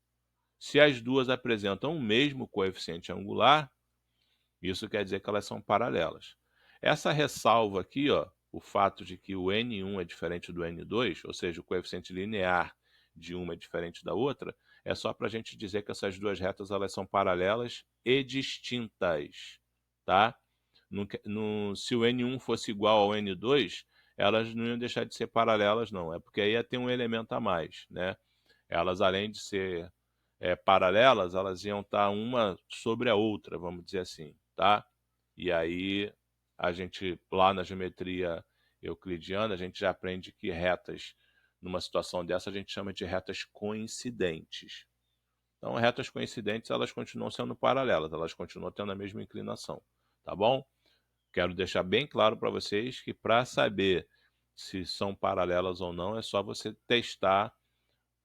Se as duas apresentam o mesmo coeficiente angular, isso quer dizer que elas são paralelas. Essa ressalva aqui, ó, o fato de que o N1 é diferente do N2, ou seja, o coeficiente linear de uma é diferente da outra, é só para a gente dizer que essas duas retas elas são paralelas e distintas, tá? Se o N1 fosse igual ao N2, elas não iam deixar de ser paralelas, não. É porque aí ia ter um elemento a mais, né? Elas, além de ser paralelas, elas iam estar uma sobre a outra, vamos dizer assim, tá? E aí, a gente, lá na geometria euclidiana, a gente já aprende que retas, numa situação dessa, a gente chama de retas coincidentes. Então, retas coincidentes, elas continuam sendo paralelas, elas continuam tendo a mesma inclinação, tá bom? Quero deixar bem claro para vocês que para saber se são paralelas ou não, é só você testar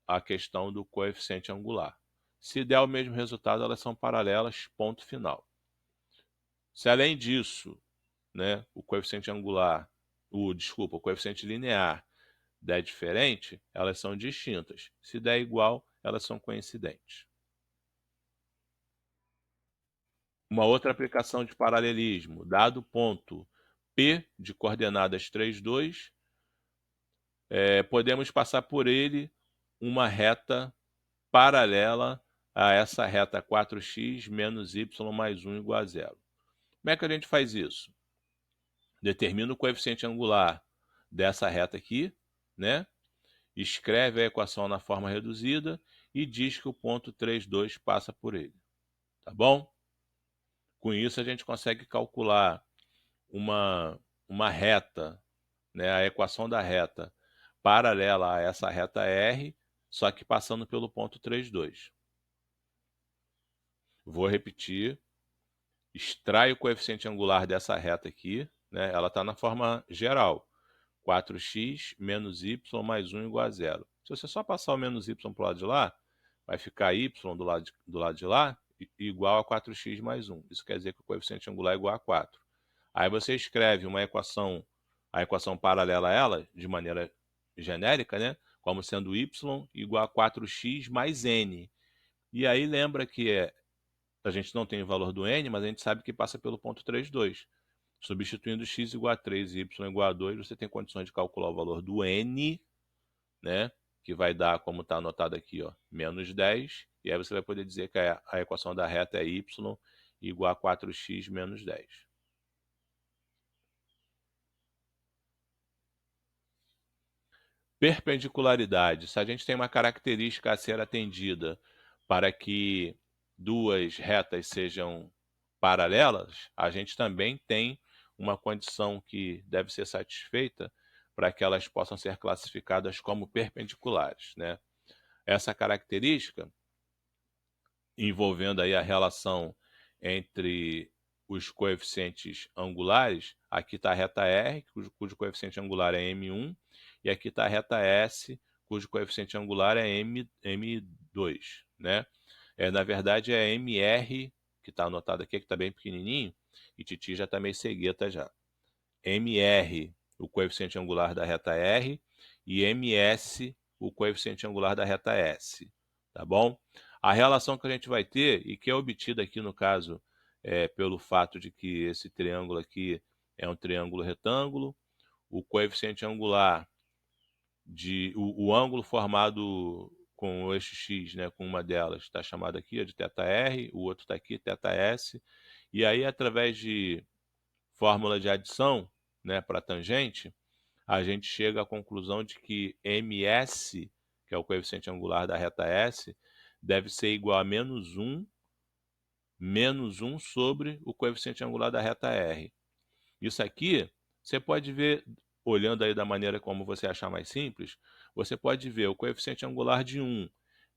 a questão do coeficiente angular. Se der o mesmo resultado, elas são paralelas, ponto final. Se além disso, né, o coeficiente angular, o coeficiente linear der diferente, elas são distintas. Se der igual, elas são coincidentes. Uma outra aplicação de paralelismo, dado o ponto P de coordenadas 3, 2, podemos passar por ele uma reta paralela a essa reta 4x menos y mais 1 igual a zero. Como é que a gente faz isso? Determina o coeficiente angular dessa reta aqui, né? Escreve a equação na forma reduzida e diz que o ponto 3, 2 passa por ele. Tá bom? Com isso, a gente consegue calcular uma reta, né, a equação da reta paralela a essa reta R, só que passando pelo ponto 3, 2. Vou repetir. Extrai o coeficiente angular dessa reta aqui, né? Ela está na forma geral. 4x menos y mais 1 igual a zero. Se você só passar o menos y para o lado de lá, vai ficar y do lado de lá igual a 4x mais 1. Isso quer dizer que o coeficiente angular é igual a 4. Aí você escreve uma equação, a equação paralela a ela, de maneira genérica, né? Como sendo y igual a 4x mais n. E aí lembra que a gente não tem o valor do n, mas a gente sabe que passa pelo ponto 3, 2. Substituindo x igual a 3 e y igual a 2, você tem condições de calcular o valor do n, né? Que vai dar, como está anotado aqui, ó, menos 10. E aí você vai poder dizer que a equação da reta é y igual a 4x menos 10. Perpendicularidade. Se a gente tem uma característica a ser atendida para que duas retas sejam paralelas, a gente também tem uma condição que deve ser satisfeita para que elas possam ser classificadas como perpendiculares, né? Essa característica, envolvendo aí a relação entre os coeficientes angulares, aqui está a reta R, cujo coeficiente angular é M1, e aqui está a reta S, cujo coeficiente angular é M2, né? Na verdade é MR, que está anotado aqui, que está bem pequenininho, e Titi já está meio cegueta já. MR, o coeficiente angular da reta R, e MS, o coeficiente angular da reta S, tá bom? A relação que a gente vai ter, e que é obtida aqui no caso, pelo fato de que esse triângulo aqui é um triângulo retângulo, o coeficiente angular, o ângulo formado com o eixo X, né, com uma delas, está chamado aqui de θr, o outro está aqui, θs, e aí através de fórmula de adição, né, para tangente, a gente chega à conclusão de que ms, que é o coeficiente angular da reta S, deve ser igual a menos 1 sobre o coeficiente angular da reta R. Isso aqui, você pode ver, olhando aí da maneira como você achar mais simples, você pode ver o coeficiente angular de 1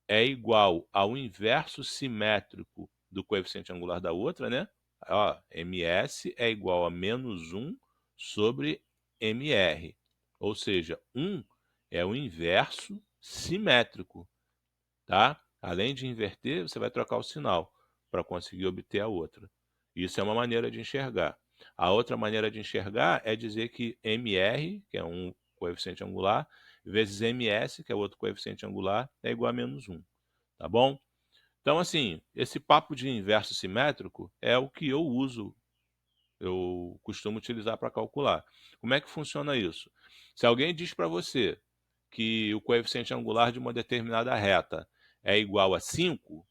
é igual ao inverso simétrico do coeficiente angular da outra, né? Ó, ms é igual a menos 1 sobre mr. Ou seja, 1 é o inverso simétrico, tá? Além de inverter, você vai trocar o sinal para conseguir obter a outra. Isso é uma maneira de enxergar. A outra maneira de enxergar é dizer que mr, que é um coeficiente angular, vezes ms, que é outro coeficiente angular, é igual a menos 1. Tá bom? Então, assim, esse papo de inverso simétrico é o que eu uso, eu costumo utilizar para calcular. Como é que funciona isso? Se alguém diz para você que o coeficiente angular de uma determinada reta é igual a 5,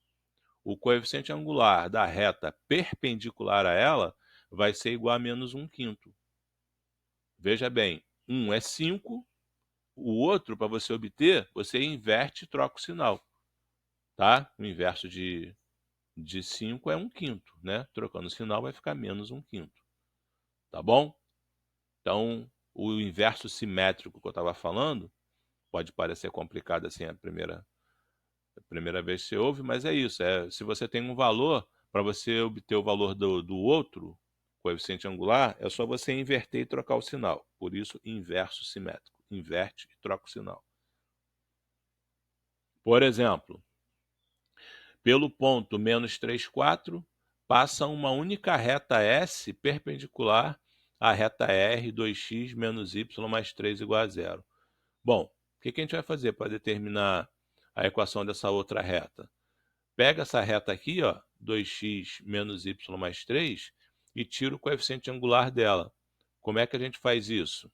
o coeficiente angular da reta perpendicular a ela vai ser igual a menos 1/5. Veja bem, 1 é 5, o outro, para você obter, você inverte e troca o sinal, tá? O inverso de 5 é 1/5, né? Trocando o sinal vai ficar menos 1/5, tá bom? Então, o inverso simétrico que eu estava falando, pode parecer complicado assim a primeira vez que você ouve, mas é isso. Se você tem um valor, para você obter o valor do outro, coeficiente angular, é só você inverter e trocar o sinal. Por isso, inverso simétrico. Inverte e troca o sinal. Por exemplo, pelo ponto menos 3, 4, passa uma única reta S perpendicular à reta R, 2x menos y mais 3 igual a zero. Bom, o que a gente vai fazer para determinar a equação dessa outra reta? Pega essa reta aqui, ó, 2x menos y mais 3, e tira o coeficiente angular dela. Como é que a gente faz isso?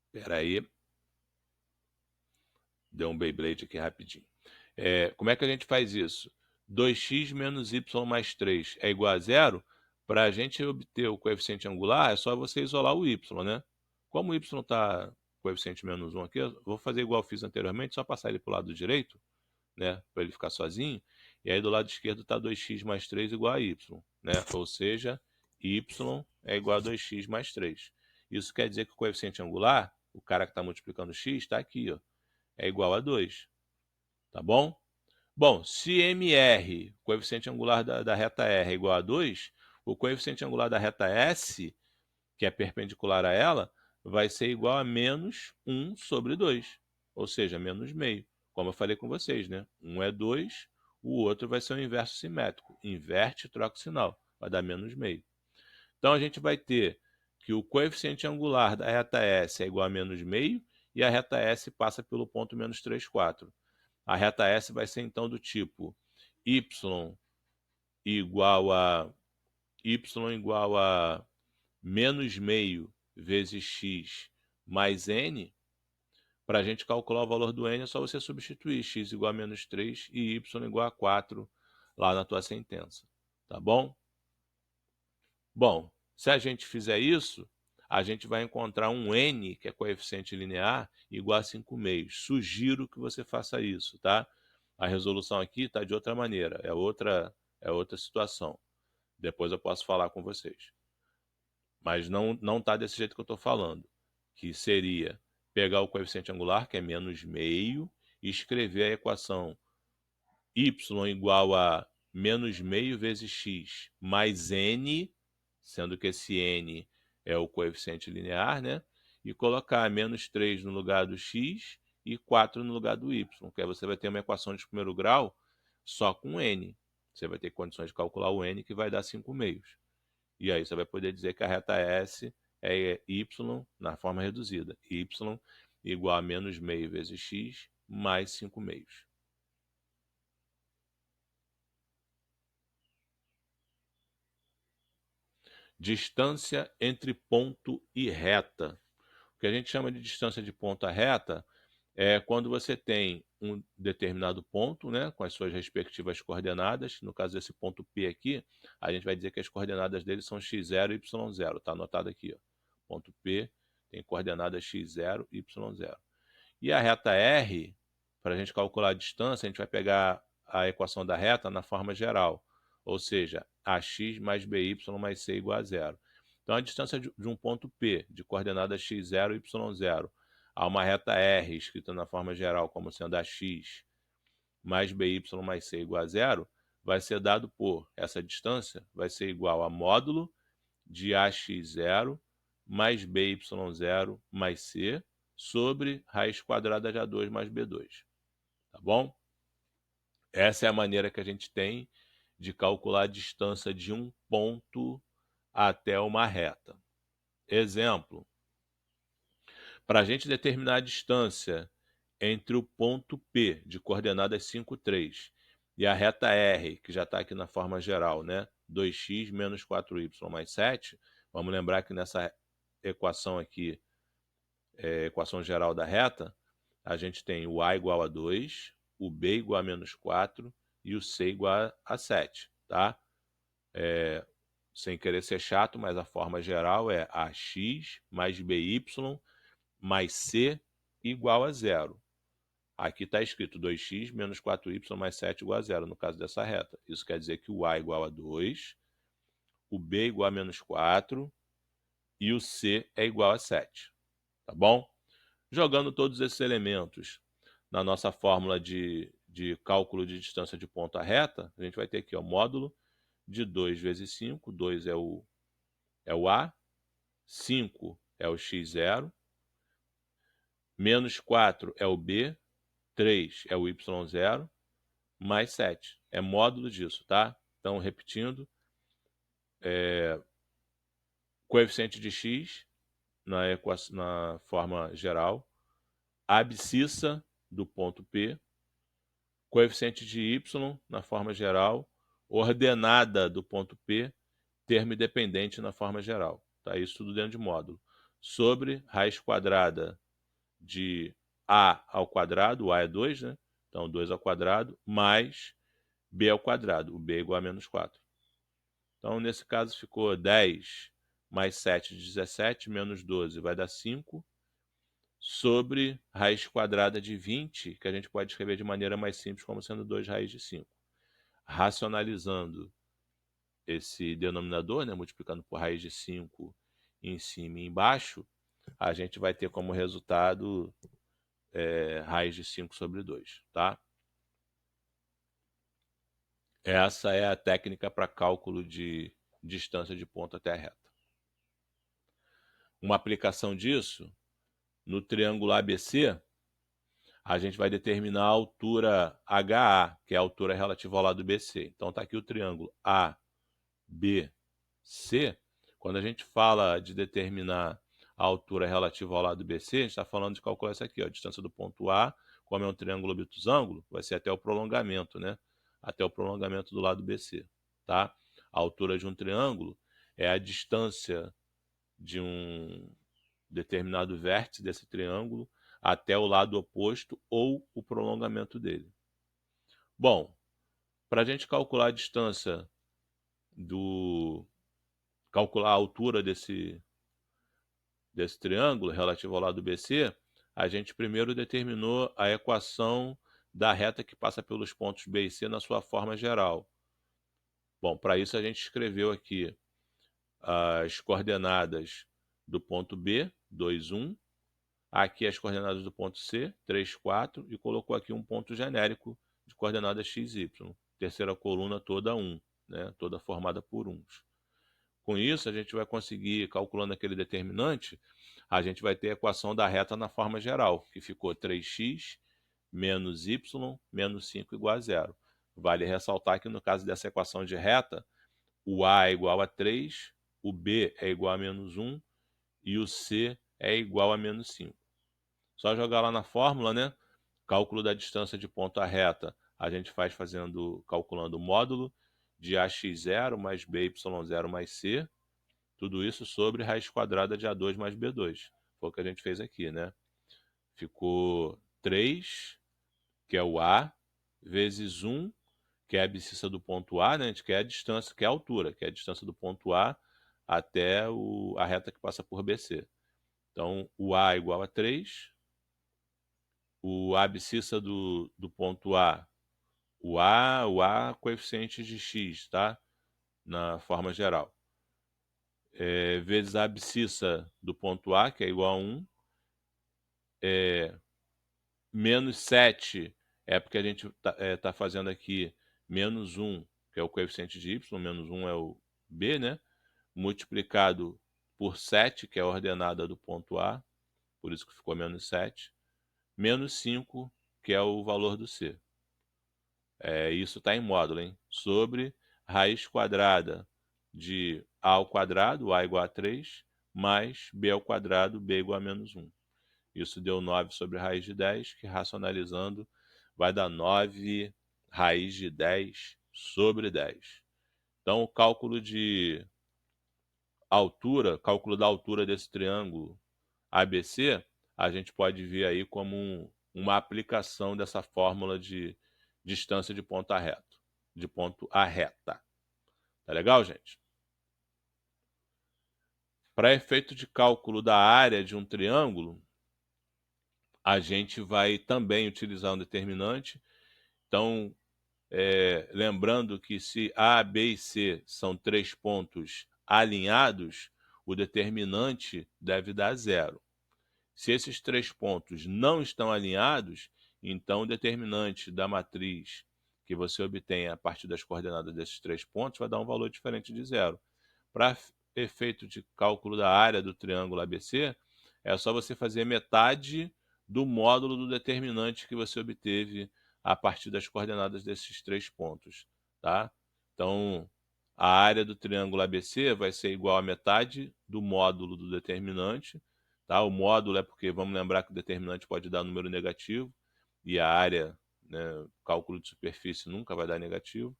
Espera aí, deu um Beyblade aqui rapidinho. Como é que a gente faz isso? 2x menos y mais 3 é igual a zero. Para a gente obter o coeficiente angular, é só você isolar o y, né? Como o y está coeficiente menos 1 aqui, eu vou fazer igual eu fiz anteriormente, só passar ele para o lado direito, né, para ele ficar sozinho, e aí do lado esquerdo está 2x mais 3 igual a y, né? Ou seja, y é igual a 2x mais 3. Isso quer dizer que o coeficiente angular, o cara que está multiplicando x, está aqui, ó, é igual a 2, tá bom? Bom, se MR, coeficiente angular da reta R, é igual a 2, o coeficiente angular da reta S, que é perpendicular a ela, vai ser igual a menos 1 sobre 2, ou seja, menos meio. Como eu falei com vocês, né? Um é 2, o outro vai ser o inverso simétrico. Inverte e troca o sinal, vai dar menos meio. Então a gente vai ter que o coeficiente angular da reta S é igual a menos meio e a reta S passa pelo ponto menos 3, 4. A reta S vai ser então do tipo y igual a menos meio vezes x mais n. Para a gente calcular o valor do n é só você substituir x igual a menos 3 e y igual a 4 lá na tua sentença, tá bom? Bom, se a gente fizer isso, a gente vai encontrar um n, que é coeficiente linear, igual a 5/2. Sugiro que você faça isso, tá? A resolução aqui está de outra maneira, é outra situação. Depois eu posso falar com vocês. Mas não está desse jeito que eu estou falando, que seria pegar o coeficiente angular, que é menos meio, e escrever a equação y igual a menos meio vezes x mais n, sendo que esse n é o coeficiente linear, né? E colocar menos 3 no lugar do x e 4 no lugar do y, que aí você vai ter uma equação de primeiro grau só com n. Você vai ter condições de calcular o n, que vai dar 5/2. E aí você vai poder dizer que a reta S é y na forma reduzida. Y igual a menos meio vezes x mais 5/2. Distância entre ponto e reta. O que a gente chama de distância de ponto a reta é quando você tem um determinado ponto, né, com as suas respectivas coordenadas. No caso desse ponto P aqui, a gente vai dizer que as coordenadas dele são x0 e y0. Está anotado aqui, ó. Ponto P tem coordenadas x0 e y0. E a reta R, para a gente calcular a distância, a gente vai pegar a equação da reta na forma geral, ou seja, ax mais by mais c igual a zero. Então, a distância de um ponto P, de coordenadas x0 e y0, a uma reta R, escrita na forma geral como sendo ax mais by mais c igual a zero, vai ser dado por, essa distância vai ser igual a módulo de ax0 mais by0 mais c sobre raiz quadrada de A2 mais B2, tá bom? Essa é a maneira que a gente tem de calcular a distância de um ponto até uma reta. Exemplo, para a gente determinar a distância entre o ponto P, de coordenadas 5, 3, e a reta R, que já está aqui na forma geral, né? 2x menos 4y mais 7, vamos lembrar que nessa equação aqui, equação geral da reta, a gente tem o A igual a 2, o B igual a menos 4 e o C igual a 7, tá? sem querer ser chato, mas a forma geral é ax mais by mais c igual a zero. Aqui está escrito 2x menos 4y mais 7 igual a zero, no caso dessa reta. Isso quer dizer que o a igual a 2, o b igual a menos 4 e o c é igual a 7. Tá bom? Jogando todos esses elementos na nossa fórmula de cálculo de distância de ponto à reta, a gente vai ter aqui o módulo de 2 vezes 5, 2 é o A, 5 é o x0, menos 4 é o B, 3 é o y0, mais 7. É módulo disso, tá? Então, repetindo, coeficiente de x na forma geral, abscissa do ponto P, coeficiente de y na forma geral, ordenada do ponto P, termo independente na forma geral. Tá? Isso tudo dentro de módulo. Sobre raiz quadrada de a ao quadrado, o a é 2, né? Então 2 ao quadrado, mais b ao quadrado, o b é igual a menos 4. Então, nesse caso, ficou 10 mais 7, 17, menos 12, vai dar 5, sobre raiz quadrada de 20, que a gente pode escrever de maneira mais simples, como sendo 2 raiz de 5. Racionalizando esse denominador, né, multiplicando por raiz de 5 em cima e embaixo, a gente vai ter como resultado raiz de 5 sobre 2, tá? Essa é a técnica para cálculo de distância de ponto até a reta. Uma aplicação disso, no triângulo ABC, a gente vai determinar a altura HA, que é a altura relativa ao lado BC. Então está aqui o triângulo ABC. Quando a gente fala de determinar a altura relativa ao lado BC, a gente está falando de calcular isso aqui, ó, a distância do ponto A, como é um triângulo obtusângulo, vai ser até o prolongamento, né? Até o prolongamento do lado BC, tá? A altura de um triângulo é a distância de um determinado vértice desse triângulo até o lado oposto ou o prolongamento dele. Bom, para a gente calcular a distância calcular a altura desse triângulo relativo ao lado BC, a gente primeiro determinou a equação da reta que passa pelos pontos B e C na sua forma geral. Bom, para isso a gente escreveu aqui as coordenadas do ponto B, 2, 1, aqui as coordenadas do ponto C, 3, 4, e colocou aqui um ponto genérico de coordenadas x, y. Terceira coluna toda 1, né? Toda formada por 1. Com isso, a gente vai conseguir, calculando aquele determinante, a gente vai ter a equação da reta na forma geral, que ficou 3x menos y menos 5 igual a zero. Vale ressaltar que no caso dessa equação de reta, o a é igual a 3, o b é igual a menos 1 e o c é igual a menos 5. Só jogar lá na fórmula, né? Cálculo da distância de ponto à reta, a gente faz calculando o módulo de ax0 mais by0 mais c, tudo isso sobre raiz quadrada de a2 mais b2. Foi o que a gente fez aqui, né? Ficou 3, que é o a, vezes 1, que é a abscissa do ponto A, né? A gente quer a distância, que é a altura, que é a distância do ponto A até a reta que passa por BC. Então, o A é igual a 3, a abscissa do ponto A, o A coeficiente de x, tá? Na forma geral. Vezes a abscissa do ponto A, que é igual a 1, menos 7 é porque a gente tá fazendo aqui menos 1, que é o coeficiente de y, menos 1 é o b, né? Multiplicado por 7, que é a ordenada do ponto A, por isso que ficou menos 7, menos 5, que é o valor do c. Isso está em módulo, hein? Sobre raiz quadrada de a ao quadrado, a igual a 3, mais b ao quadrado, b igual a menos 1. Isso deu 9 sobre raiz de 10, que racionalizando vai dar 9 raiz de 10 sobre 10. Então, o cálculo da altura desse triângulo ABC, a gente pode ver aí como uma aplicação dessa fórmula de distância de ponto a reta. Tá legal, gente? Para efeito de cálculo da área de um triângulo, a gente vai também utilizar um determinante. Então, lembrando que se A, B e C são três pontos alinhados, o determinante deve dar zero. Se esses três pontos não estão alinhados, então o determinante da matriz que você obtém a partir das coordenadas desses três pontos vai dar um valor diferente de zero. Para efeito de cálculo da área do triângulo ABC, é só você fazer metade do módulo do determinante que você obteve a partir das coordenadas desses três pontos, tá? Então, a área do triângulo ABC vai ser igual a metade do módulo do determinante, tá? O módulo é porque, vamos lembrar que o determinante pode dar número negativo, e a área, né, cálculo de superfície nunca vai dar negativo.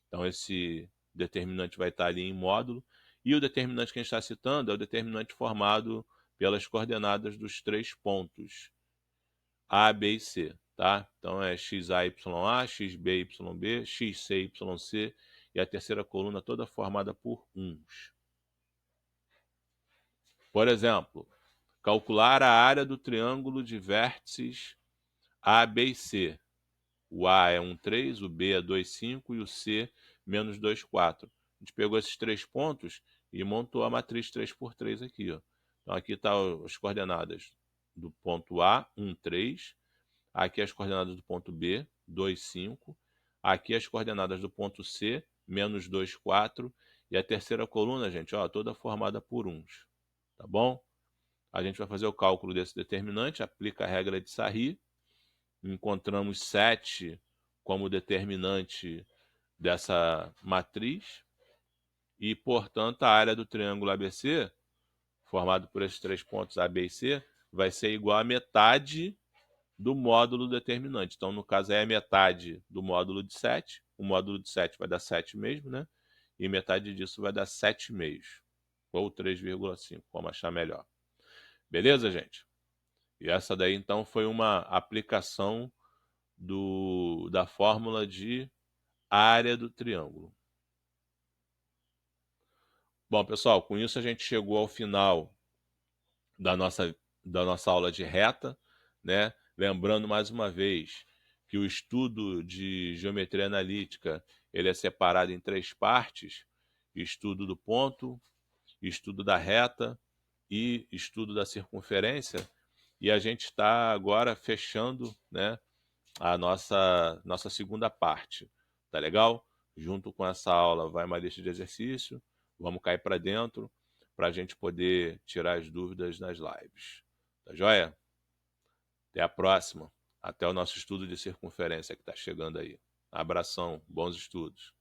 Então, esse determinante vai estar ali em módulo. E o determinante que a gente está citando é o determinante formado pelas coordenadas dos três pontos A, B e C. Tá? Então, é XA, YA, XB, YB, XC, YC, e a terceira coluna toda formada por uns. Por exemplo, calcular a área do triângulo de vértices A, B e C. O A é 1,3, o B é 2,5 e o C menos 2,4. A gente pegou esses três pontos e montou a matriz 3 por 3 aqui. Ó. Então aqui estão as coordenadas do ponto A, 1,3. Aqui as coordenadas do ponto B, 2,5. Aqui as coordenadas do ponto C, menos 2,4. E a terceira coluna, gente, ó, toda formada por uns. Tá bom? A gente vai fazer o cálculo desse determinante, aplica a regra de Sarry. Encontramos 7 como determinante dessa matriz e, portanto, a área do triângulo ABC, formado por esses três pontos A, B e C, vai ser igual a metade do módulo determinante. Então, no caso, é a metade do módulo de 7. O módulo de 7 vai dar 7 mesmo, né? E metade disso vai dar 7 meios, ou 3,5, como achar melhor. Beleza, gente? E essa daí, então, foi uma aplicação da fórmula de área do triângulo. Bom, pessoal, com isso a gente chegou ao final da nossa aula de reta, né? Lembrando mais uma vez que o estudo de geometria analítica ele é separado em três partes: estudo do ponto, estudo da reta e estudo da circunferência. E a gente está agora fechando, né, a nossa segunda parte, tá legal? Junto com essa aula vai uma lista de exercício, vamos cair para dentro para a gente poder tirar as dúvidas nas lives. Tá joia? Até a próxima. Até o nosso estudo de circunferência que está chegando aí. Abração, bons estudos.